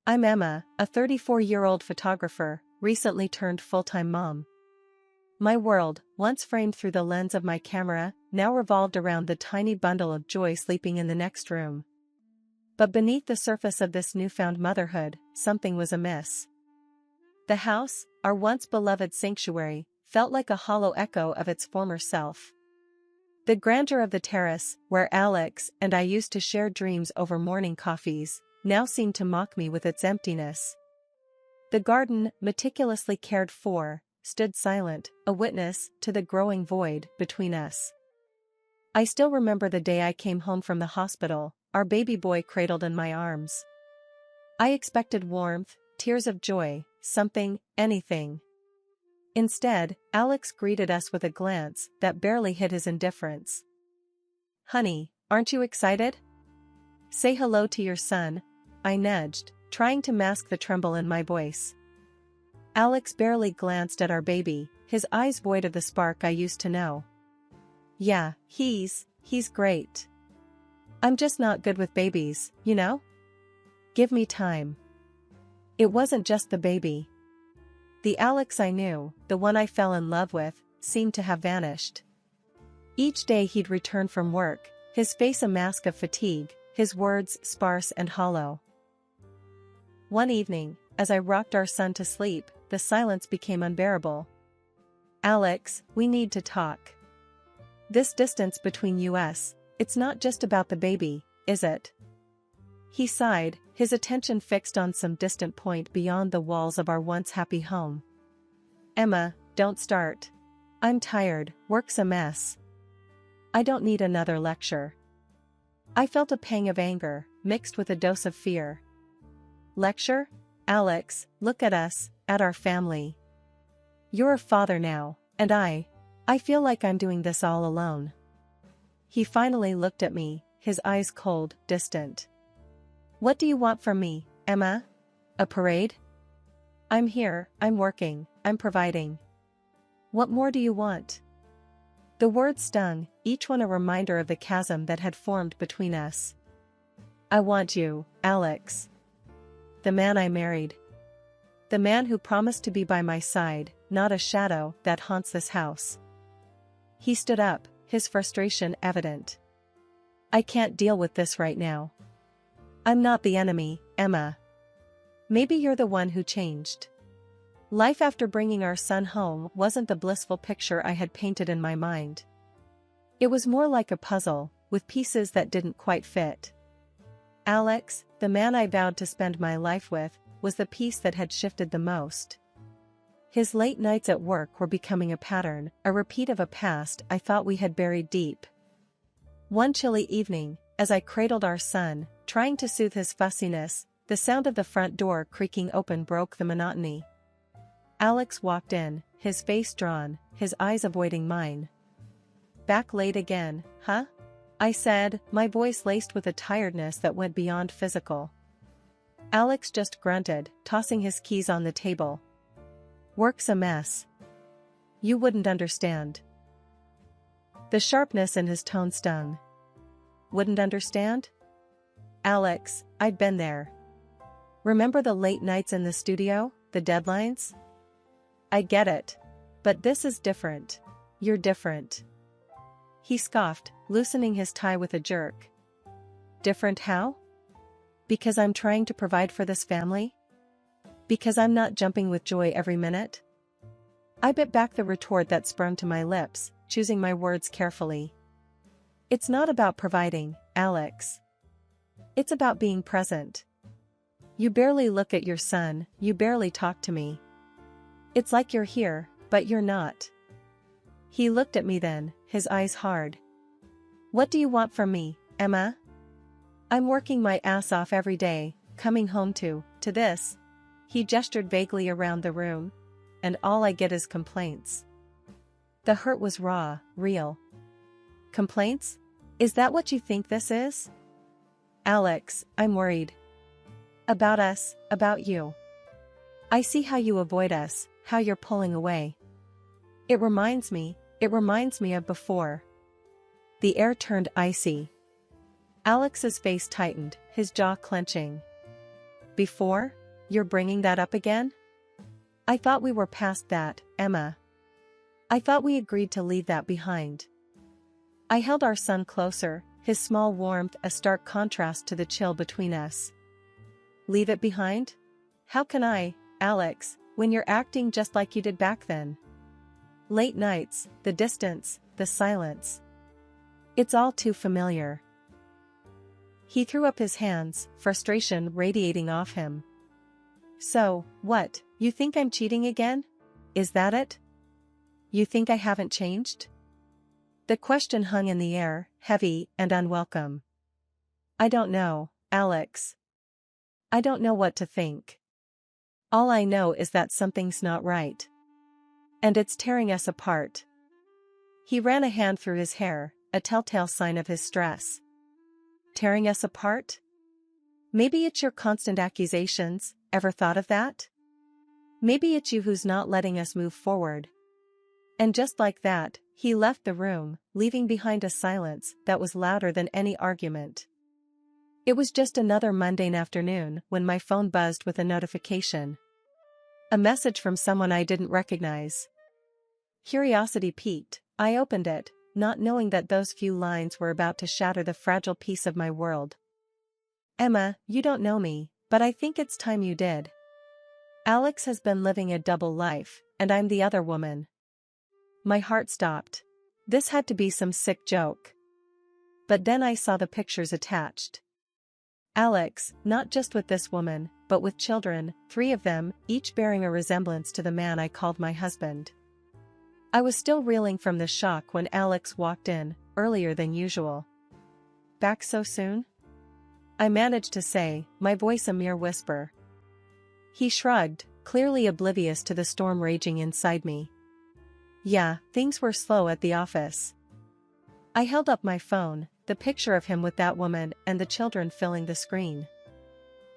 I'm Emma, a 34-year-old photographer, recently turned full-time mom. My world, once framed through the lens of my camera, now revolved around the tiny bundle of joy sleeping in the next room. But beneath the surface of this newfound motherhood, something was amiss. The house, our once beloved sanctuary, felt like a hollow echo of its former self. The grandeur of the terrace, where Alex and I used to share dreams over morning coffees, now seemed to mock me with its emptiness. The garden, meticulously cared for, stood silent, a witness to the growing void between us. I still remember the day I came home from the hospital, our baby boy cradled in my arms. I expected warmth, tears of joy, something, anything. Instead, Alex greeted us with a glance that barely hid his indifference. "Honey, aren't you excited? Say hello to your son," I nudged, trying to mask the tremble in my voice. Alex barely glanced at our baby, his eyes void of the spark I used to know. "Yeah, he's great. I'm just not good with babies, you know? Give me time." It wasn't just the baby. The Alex I knew, the one I fell in love with, seemed to have vanished. Each day he'd return from work, his face a mask of fatigue, his words sparse and hollow. One evening, as I rocked our son to sleep, the silence became unbearable. "Alex, we need to talk. This distance between us, it's not just about the baby, is it?" He sighed, his attention fixed on some distant point beyond the walls of our once happy home. "Emma, don't start. I'm tired, work's a mess. I don't need another lecture." I felt a pang of anger, mixed with a dose of fear. "Lecture? Alex, look at us, at our family. You're a father now, and I feel like I'm doing this all alone." He finally looked at me, his eyes cold, distant. "What do you want from me, Emma? A parade? I'm here, I'm working, I'm providing. What more do you want?" The words stung, each one a reminder of the chasm that had formed between us. "I want you, Alex. The man I married. The man who promised to be by my side, not a shadow that haunts this house." He stood up, his frustration evident. "I can't deal with this right now. I'm not the enemy, Emma. Maybe you're the one who changed." Life after bringing our son home wasn't the blissful picture I had painted in my mind. It was more like a puzzle, with pieces that didn't quite fit. Alex, the man I vowed to spend my life with, was the piece that had shifted the most. His late nights at work were becoming a pattern, a repeat of a past I thought we had buried deep. One chilly evening, as I cradled our son, trying to soothe his fussiness, the sound of the front door creaking open broke the monotony. Alex walked in, his face drawn, his eyes avoiding mine. "Back late again, huh?" I said, my voice laced with a tiredness that went beyond physical. Alex just grunted, tossing his keys on the table. "Work's a mess. You wouldn't understand." The sharpness in his tone stung. "Wouldn't understand?" "Alex, I'd been there. Remember the late nights in the studio, the deadlines? I get it. But this is different. You're different." He scoffed, loosening his tie with a jerk. "Different how? Because I'm trying to provide for this family? Because I'm not jumping with joy every minute?" I bit back the retort that sprung to my lips, choosing my words carefully. "It's not about providing, Alex. It's about being present. You barely look at your son, you barely talk to me. It's like you're here, but you're not." He looked at me then, his eyes hard. "What do you want from me, Emma? I'm working my ass off every day, coming home to this." He gestured vaguely around the room. "And all I get is complaints." The hurt was raw, real. "Complaints? Is that what you think this is?" "Alex, I'm worried. About us, about you. I see how you avoid us, how you're pulling away. It reminds me of before." The air turned icy. Alex's face tightened, his jaw clenching. Before? You're bringing that up again? I thought we were past that, Emma. I thought we agreed to leave that behind. I held our son closer, his small warmth a stark contrast to the chill between us. Leave it behind? How can I, Alex, when you're acting just like you did back then? Late nights, the distance, the silence. It's all too familiar. He threw up his hands, frustration radiating off him. So, what, you think I'm cheating again? Is that it? You think I haven't changed? The question hung in the air, heavy and unwelcome. I don't know, Alex. I don't know what to think. All I know is that something's not right. And it's tearing us apart. He ran a hand through his hair, a telltale sign of his stress. Tearing us apart? Maybe it's your constant accusations, ever thought of that? Maybe it's you who's not letting us move forward. And just like that, he left the room, leaving behind a silence that was louder than any argument. It was just another mundane afternoon when my phone buzzed with a notification. A message from someone I didn't recognize. Curiosity piqued, I opened it, not knowing that those few lines were about to shatter the fragile piece of my world. Emma, you don't know me, but I think it's time you did. Alex has been living a double life, and I'm the other woman. My heart stopped. This had to be some sick joke. But then I saw the pictures attached. Alex, not just with this woman, but with children, 3 of them, each bearing a resemblance to the man I called my husband. I was still reeling from the shock when Alex walked in, earlier than usual. Back so soon? I managed to say, my voice a mere whisper. He shrugged, clearly oblivious to the storm raging inside me. Yeah, things were slow at the office. I held up my phone, the picture of him with that woman and the children filling the screen.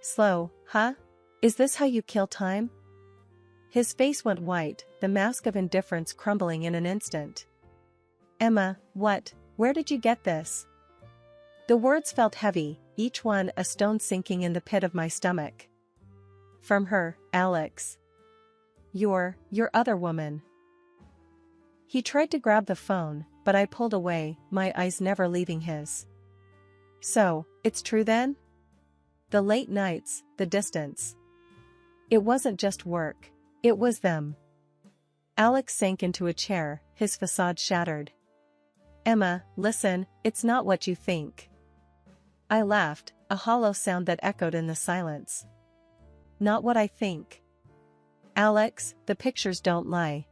Slow, huh? Is this how you kill time? His face went white, the mask of indifference crumbling in an instant. Emma, what? Where did you get this? The words felt heavy, each one a stone sinking in the pit of my stomach. From her, Alex. Your other woman. He tried to grab the phone, but I pulled away, my eyes never leaving his. So, it's true then? The late nights, the distance. It wasn't just work, it was them. Alex sank into a chair, his facade shattered. Emma, listen, it's not what you think. I laughed, a hollow sound that echoed in the silence. Not what I think. Alex, the pictures don't lie.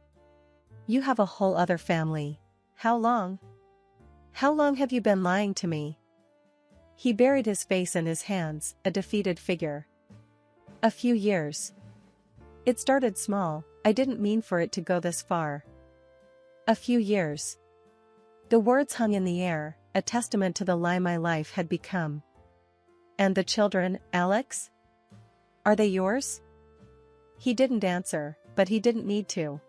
You have a whole other family. How long? How long have you been lying to me? He buried his face in his hands, a defeated figure. A few years. It started small, I didn't mean for it to go this far. A few years. The words hung in the air, a testament to the lie my life had become. And the children, Alex? Are they yours? He didn't answer, but he didn't need to.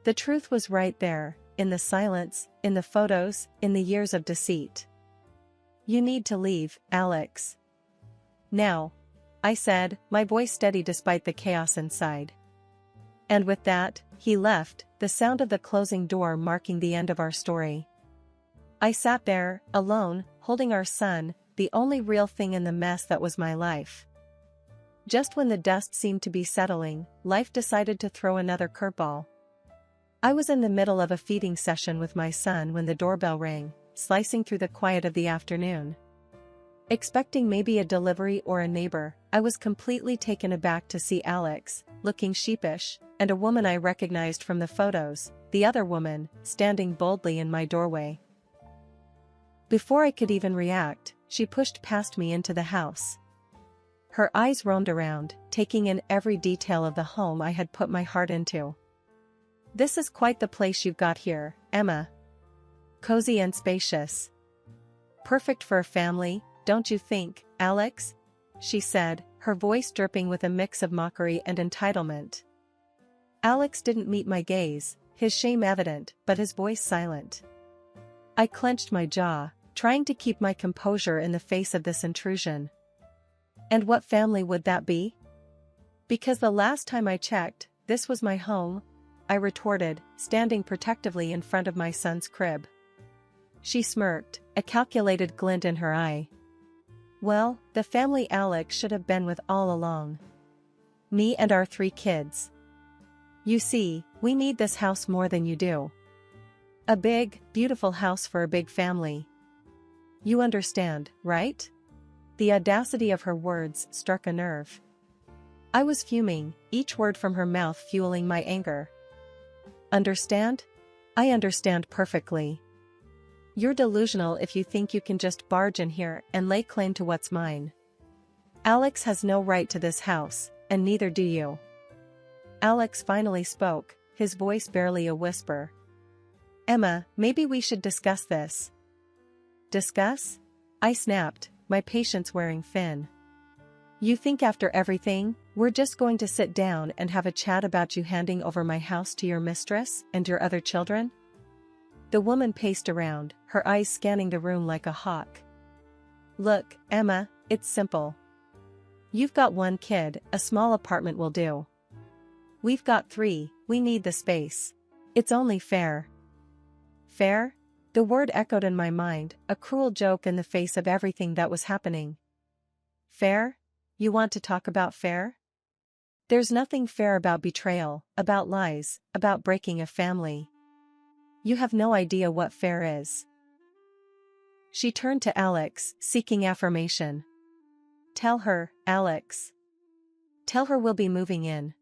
The truth was right there, in the silence, in the photos, in the years of deceit. You need to leave, Alex. Now, I said, my voice steady despite the chaos inside. And with that, he left, the sound of the closing door marking the end of our story. I sat there, alone, holding our son, the only real thing in the mess that was my life. Just when the dust seemed to be settling, life decided to throw another curveball. I was in the middle of a feeding session with my son when the doorbell rang, slicing through the quiet of the afternoon. Expecting maybe a delivery or a neighbor, I was completely taken aback to see Alex, looking sheepish, and a woman I recognized from the photos, the other woman, standing boldly in my doorway. Before I could even react, she pushed past me into the house. Her eyes roamed around, taking in every detail of the home I had put my heart into. This is quite the place you've got here, Emma. Cozy and spacious. Perfect for a family, don't you think, Alex? She said, her voice dripping with a mix of mockery and entitlement. Alex didn't meet my gaze, his shame evident, but his voice silent. I clenched my jaw, trying to keep my composure in the face of this intrusion. And what family would that be? Because the last time I checked, this was my home, I retorted, standing protectively in front of my son's crib. She smirked, a calculated glint in her eye. Well, the family Alex should have been with all along. Me and our 3 kids. You see, we need this house more than you do. A big, beautiful house for a big family. You understand, right? The audacity of her words struck a nerve. I was fuming, each word from her mouth fueling my anger. Understand? I understand perfectly. You're delusional if you think you can just barge in here and lay claim to what's mine. Alex has no right to this house, and neither do you. Alex finally spoke, his voice barely a whisper. Emma, maybe we should discuss this. Discuss? I snapped, my patience wearing thin. You think after everything, we're just going to sit down and have a chat about you handing over my house to your mistress and your other children? The woman paced around, her eyes scanning the room like a hawk. Look, Emma, it's simple. You've got 1 kid, a small apartment will do. We've got 3, we need the space. It's only fair. Fair? The word echoed in my mind, a cruel joke in the face of everything that was happening. Fair? You want to talk about fair? There's nothing fair about betrayal, about lies, about breaking a family. You have no idea what fair is. She turned to Alex, seeking affirmation. Tell her, Alex. Tell her we'll be moving in.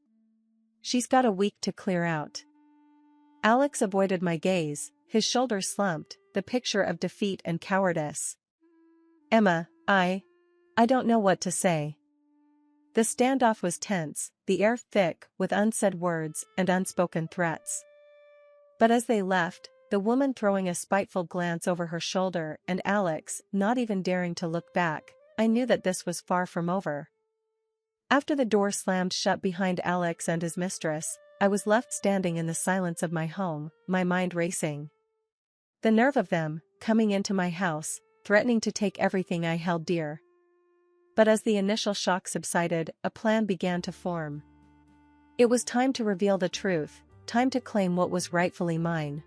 She's got a week to clear out. Alex avoided my gaze, his shoulders slumped, the picture of defeat and cowardice. Emma, I don't know what to say. The standoff was tense, the air thick with unsaid words and unspoken threats. But as they left, the woman throwing a spiteful glance over her shoulder and Alex not even daring to look back, I knew that this was far from over. After the door slammed shut behind Alex and his mistress, I was left standing in the silence of my home, my mind racing. The nerve of them, coming into my house, threatening to take everything I held dear. But as the initial shock subsided, a plan began to form. It was time to reveal the truth, time to claim what was rightfully mine.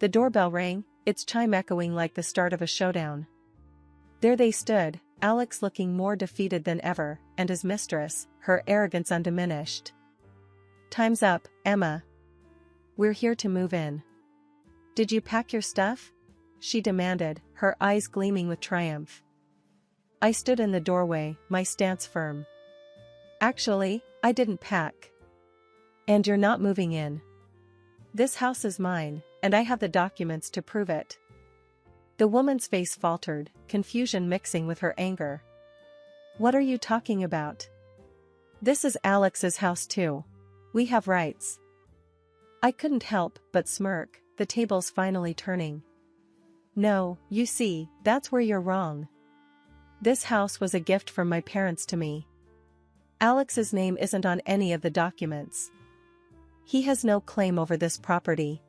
The doorbell rang, its chime echoing like the start of a showdown. There they stood, Alex looking more defeated than ever, and his mistress, her arrogance undiminished. Time's up, Emma. We're here to move in. Did you pack your stuff? She demanded, her eyes gleaming with triumph. I stood in the doorway, my stance firm. Actually, I didn't pack. And you're not moving in. This house is mine, and I have the documents to prove it. The woman's face faltered, confusion mixing with her anger. What are you talking about? This is Alex's house too. We have rights. I couldn't help but smirk, the tables finally turning. No, you see, that's where you're wrong. This house was a gift from my parents to me. Alex's name isn't on any of the documents. He has no claim over this property.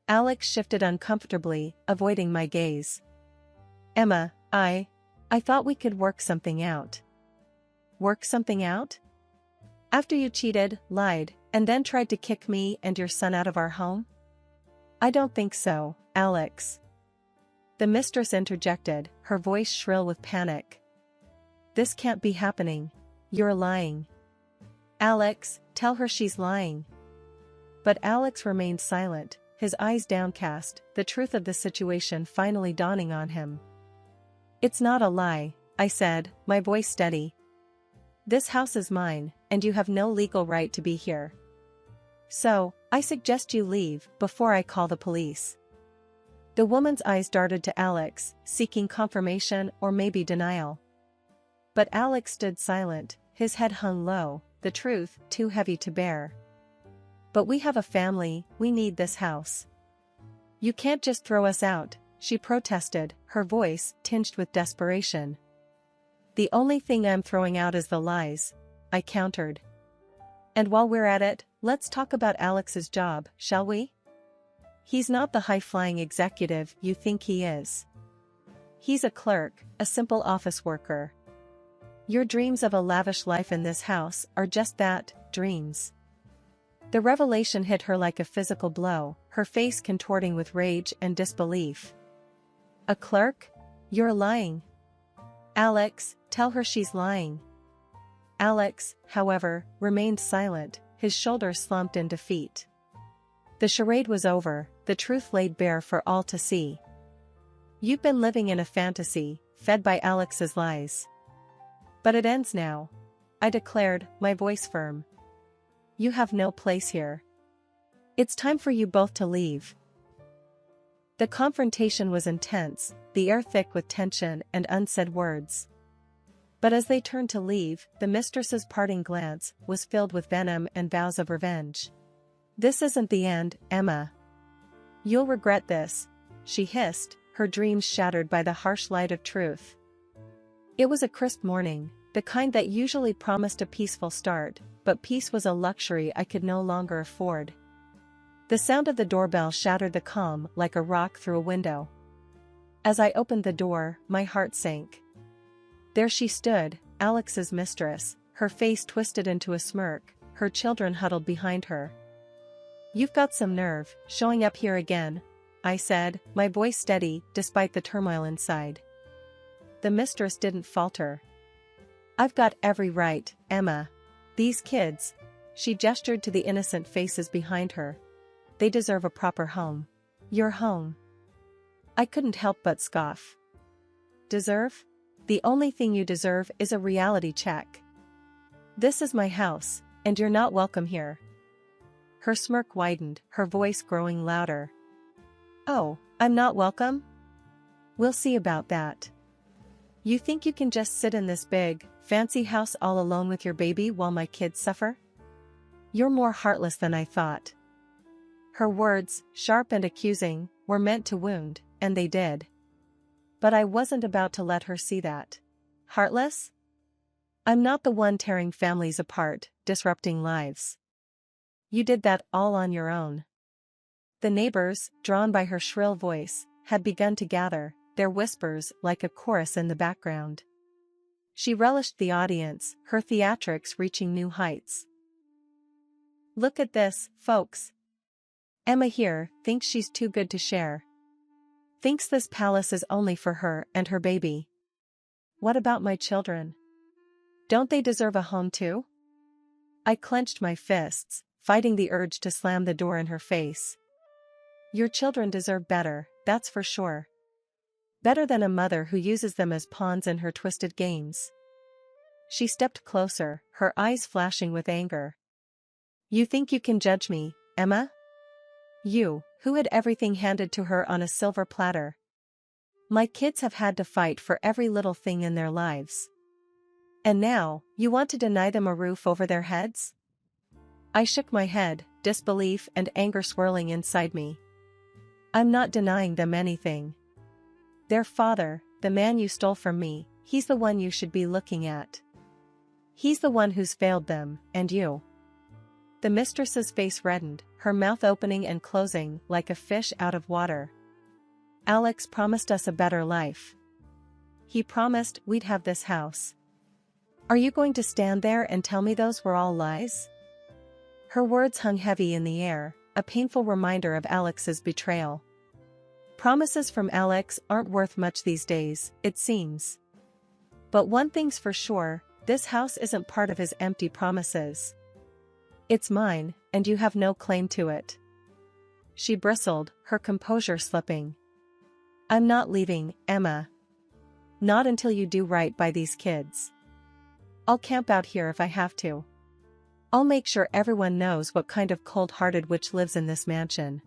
Alex shifted uncomfortably, avoiding my gaze. Emma, I thought we could work something out. Work something out? After you cheated, lied, and then tried to kick me and your son out of our home? I don't think so, Alex. The mistress interjected, her voice shrill with panic. This can't be happening. You're lying. Alex, tell her she's lying. But Alex remained silent, his eyes downcast, the truth of the situation finally dawning on him. It's not a lie, I said, my voice steady. This house is mine, and you have no legal right to be here. So, I suggest you leave before I call the police. The woman's eyes darted to Alex, seeking confirmation or maybe denial. But Alex stood silent, his head hung low, the truth too heavy to bear. But we have a family, we need this house. You can't just throw us out, she protested, her voice tinged with desperation. The only thing I'm throwing out is the lies, I countered. And while we're at it, let's talk about Alex's job, shall we? He's not the high-flying executive you think he is. He's a clerk, a simple office worker. Your dreams of a lavish life in this house are just that, dreams. The revelation hit her like a physical blow, her face contorting with rage and disbelief. A clerk? You're lying. Alex, tell her she's lying. Alex, however, remained silent, his shoulders slumped in defeat. The charade was over, the truth laid bare for all to see. You've been living in a fantasy, fed by Alex's lies. But it ends now, I declared, my voice firm. You have no place here. It's time for you both to leave. The confrontation was intense, the air thick with tension and unsaid words. But as they turned to leave, the mistress's parting glance was filled with venom and vows of revenge. This isn't the end, Emma. You'll regret this, she hissed, her dreams shattered by the harsh light of truth. It was a crisp morning, the kind that usually promised a peaceful start, but peace was a luxury I could no longer afford. The sound of the doorbell shattered the calm like a rock through a window. As I opened the door, my heart sank. There she stood, Alex's mistress, her face twisted into a smirk, her children huddled behind her. You've got some nerve, showing up here again, I said, my voice steady, despite the turmoil inside. The mistress didn't falter. I've got every right, Emma. These kids, she gestured to the innocent faces behind her. They deserve a proper home. Your home. I couldn't help but scoff. Deserve? The only thing you deserve is a reality check. This is my house, and you're not welcome here. Her smirk widened, her voice growing louder. Oh, I'm not welcome? We'll see about that. You think you can just sit in this big, fancy house all alone with your baby while my kids suffer? You're more heartless than I thought. Her words, sharp and accusing, were meant to wound, and they did. But I wasn't about to let her see that. Heartless? I'm not the one tearing families apart, disrupting lives. You did that all on your own. The neighbors, drawn by her shrill voice, had begun to gather, their whispers like a chorus in the background. She relished the audience, her theatrics reaching new heights. Look at this, folks. Emma here thinks she's too good to share. Thinks this palace is only for her and her baby. What about my children? Don't they deserve a home too? I clenched my fists, fighting the urge to slam the door in her face. Your children deserve better, that's for sure. Better than a mother who uses them as pawns in her twisted games. She stepped closer, her eyes flashing with anger. You think you can judge me, Emma? You, who had everything handed to her on a silver platter. My kids have had to fight for every little thing in their lives. And now, you want to deny them a roof over their heads? I shook my head, disbelief and anger swirling inside me. I'm not denying them anything. Their father, the man you stole from me, he's the one you should be looking at. He's the one who's failed them, and you. The mistress's face reddened, her mouth opening and closing like a fish out of water. Alex promised us a better life. He promised we'd have this house. Are you going to stand there and tell me those were all lies? Her words hung heavy in the air, a painful reminder of Alex's betrayal. Promises from Alex aren't worth much these days, it seems. But one thing's for sure, this house isn't part of his empty promises. It's mine, and you have no claim to it. She bristled, her composure slipping. I'm not leaving, Emma. Not until you do right by these kids. I'll camp out here if I have to. I'll make sure everyone knows what kind of cold-hearted witch lives in this mansion.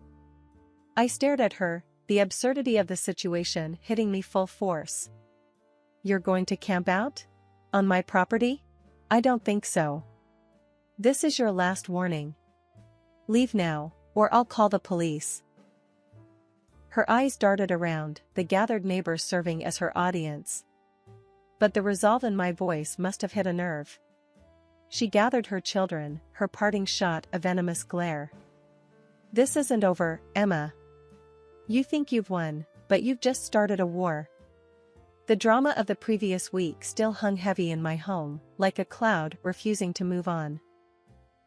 I stared at her, the absurdity of the situation hitting me full force. You're going to camp out? On my property? I don't think so. This is your last warning. Leave now, or I'll call the police. Her eyes darted around, the gathered neighbors serving as her audience. But the resolve in my voice must have hit a nerve. She gathered her children, her parting shot a venomous glare. This isn't over, Emma. You think you've won, but you've just started a war. The drama of the previous week still hung heavy in my home, like a cloud refusing to move on.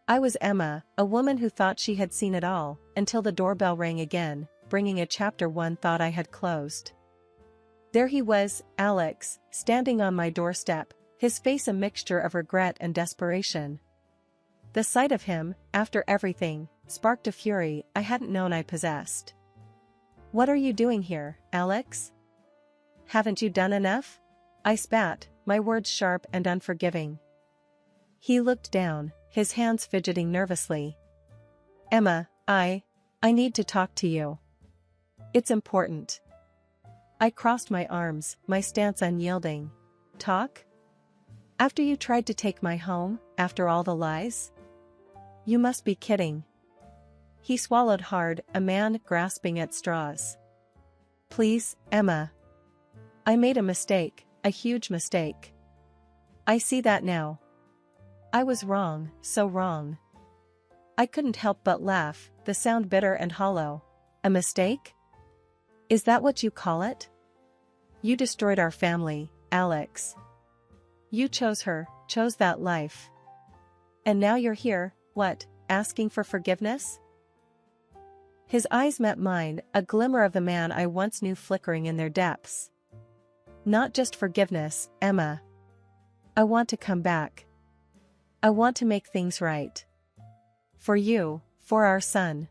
I was Emma, a woman who thought she had seen it all, until the doorbell rang again, bringing a chapter one thought I had closed. There he was, Alex, standing on my doorstep, his face a mixture of regret and desperation. The sight of him, after everything, sparked a fury I hadn't known I possessed. "What are you doing here, Alex? Haven't you done enough?" I spat, my words sharp and unforgiving. He looked down, his hands fidgeting nervously. "Emma, I need to talk to you. It's important." I crossed my arms, my stance unyielding. "Talk? After you tried to take my home, after all the lies? You must be kidding." He swallowed hard, a man grasping at straws. "Please, Emma. I made a mistake, a huge mistake. I see that now. I was wrong, so wrong." I couldn't help but laugh, the sound bitter and hollow. "A mistake? Is that what you call it? You destroyed our family, Alex. You chose her, chose that life. And now you're here, what, asking for forgiveness?" His eyes met mine, a glimmer of the man I once knew flickering in their depths. "Not just forgiveness, Emma. I want to come back. I want to make things right. For you, for our son."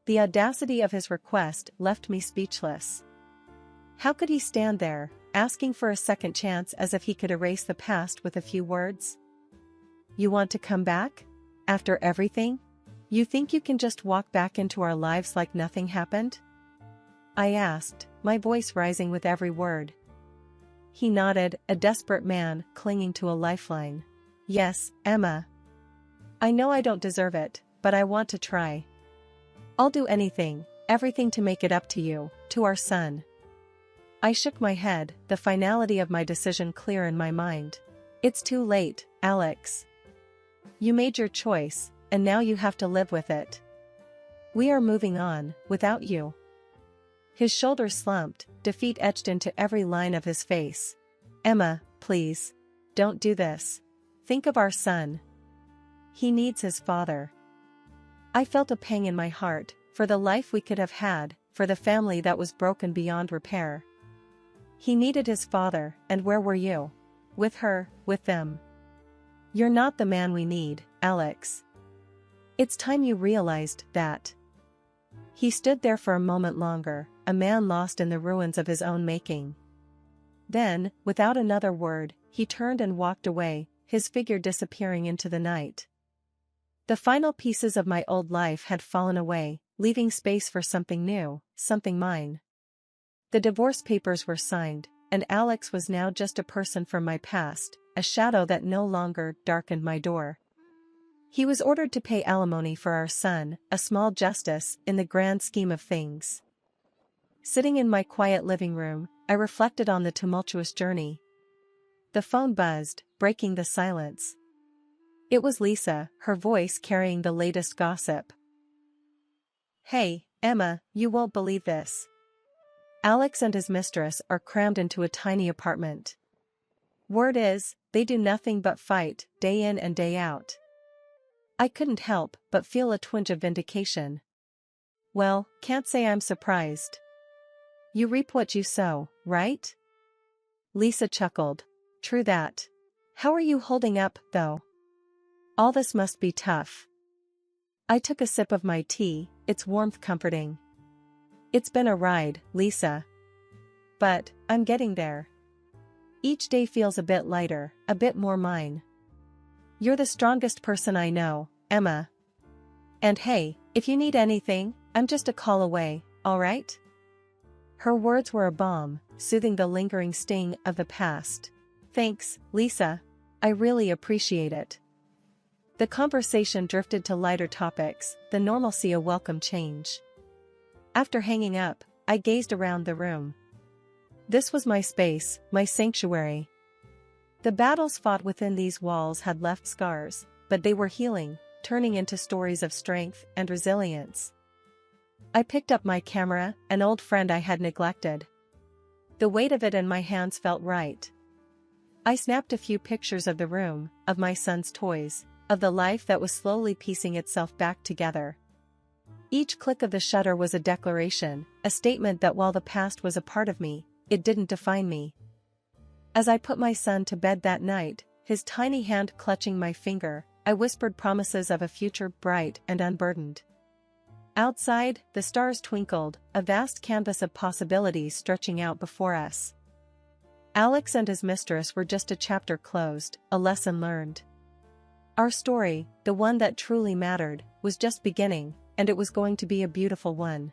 The audacity of his request left me speechless. How could he stand there, asking for a second chance as if he could erase the past with a few words? "You want to come back? After everything? You think you can just walk back into our lives like nothing happened?" I asked, my voice rising with every word. He nodded, a desperate man clinging to a lifeline. "Yes, Emma. I know I don't deserve it, but I want to try. I'll do anything, everything to make it up to you, to our son." I shook my head, the finality of my decision clear in my mind. "It's too late, Alex. You made your choice, and now you have to live with it. We are moving on, without you." His shoulders slumped, defeat etched into every line of his face. "Emma, please. Don't do this. Think of our son. He needs his father." I felt a pang in my heart, for the life we could have had, for the family that was broken beyond repair. He needed his father, and where were you? With her, with them. You're not the man we need, Alex. It's time you realized that. He stood there for a moment longer, a man lost in the ruins of his own making. Then, without another word, he turned and walked away, his figure disappearing into the night. The final pieces of my old life had fallen away, leaving space for something new, something mine. The divorce papers were signed, and Alex was now just a person from my past, a shadow that no longer darkened my door. He was ordered to pay alimony for our son, a small justice in the grand scheme of things. Sitting in my quiet living room, I reflected on the tumultuous journey. The phone buzzed, breaking the silence. It was Lisa, her voice carrying the latest gossip. "Hey, Emma, you won't believe this. Alex and his mistress are crammed into a tiny apartment. Word is, they do nothing but fight, day in and day out." I couldn't help but feel a twinge of vindication. "Well, can't say I'm surprised. You reap what you sow, right?" Lisa chuckled. "True that. How are you holding up, though? All this must be tough." I took a sip of my tea, its warmth comforting. "It's been a ride, Lisa. But, I'm getting there. Each day feels a bit lighter, a bit more mine. You're the strongest person I know, Emma. And hey, if you need anything, I'm just a call away, all right?" Her words were a balm, soothing the lingering sting of the past. "Thanks, Lisa. I really appreciate it." The conversation drifted to lighter topics, the normalcy a welcome change. After hanging up, I gazed around the room. This was my space, my sanctuary. The battles fought within these walls had left scars, but they were healing, turning into stories of strength and resilience. I picked up my camera, an old friend I had neglected. The weight of it in my hands felt right. I snapped a few pictures of the room, of my son's toys, of the life that was slowly piecing itself back together. Each click of the shutter was a declaration, a statement that while the past was a part of me, it didn't define me. As I put my son to bed that night, his tiny hand clutching my finger, I whispered promises of a future bright and unburdened. Outside, the stars twinkled, a vast canvas of possibilities stretching out before us. Alex and his mistress were just a chapter closed, a lesson learned. Our story, the one that truly mattered, was just beginning, and it was going to be a beautiful one.